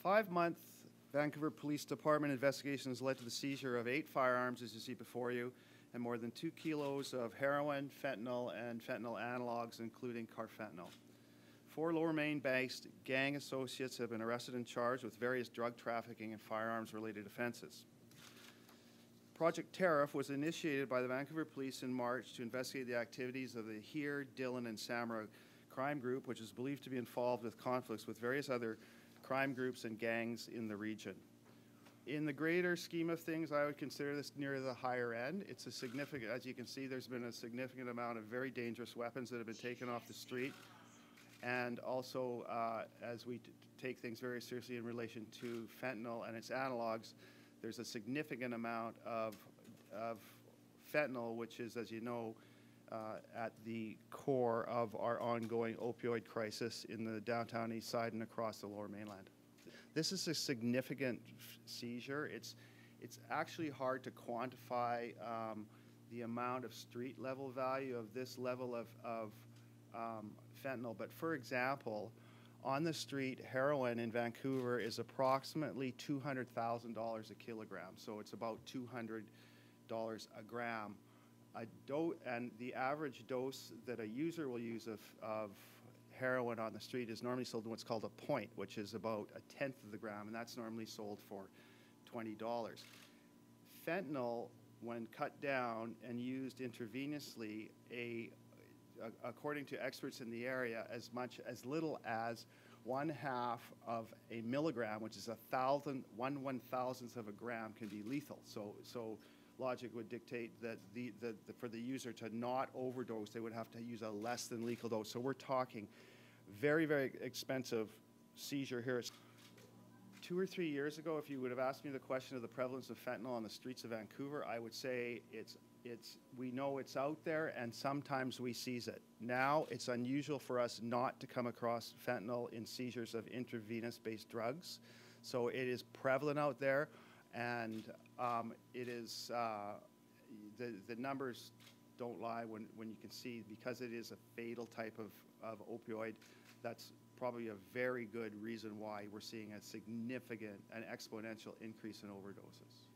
5-month Vancouver Police Department investigation has led to the seizure of 8 firearms, as you see before you, and more than 2 kilos of heroin, fentanyl, and fentanyl analogues, including carfentanil. 4 Lower Main-based gang associates have been arrested and charged with various drug trafficking and firearms-related offenses. Project Tariff was initiated by the Vancouver Police in March to investigate the activities of the Here, Dillon, and Samara crime group, which is believed to be involved with conflicts with various other crime groups and gangs in the region. In the greater scheme of things, I would consider this near the higher end. It's a significant, as you can see, there's been a significant amount of very dangerous weapons that have been taken off the street. And also, as we take things very seriously in relation to fentanyl and its analogues, there's a significant amount of fentanyl, which is, as you know, at the core of our ongoing opioid crisis in the downtown east side and across the Lower Mainland. This is a significant seizure. It's actually hard to quantify the amount of street level value of this level of fentanyl. But for example, on the street, heroin in Vancouver is approximately $200,000 a kilogram. So it's about $200 a gram. And the average dose that a user will use of heroin on the street is normally sold in what's called a point, which is about 1/10 of the gram, and that's normally sold for $20. Fentanyl, when cut down and used intravenously, according to experts in the area, as little as 1/2 of a milligram, which is 1/1000th of a gram, can be lethal. So logic would dictate that for the user to not overdose, they would have to use a less than lethal dose. So we're talking very, very expensive seizure here. 2 or 3 years ago, if you would have asked me the question of the prevalence of fentanyl on the streets of Vancouver, I would say we know it's out there, and sometimes we seize it. Now, it's unusual for us not to come across fentanyl in seizures of intravenous-based drugs. So it is prevalent out there, and it is the numbers don't lie when you can see, because it is a fatal type of opioid. That's probably a very good reason why we're seeing a significant and exponential increase in overdoses.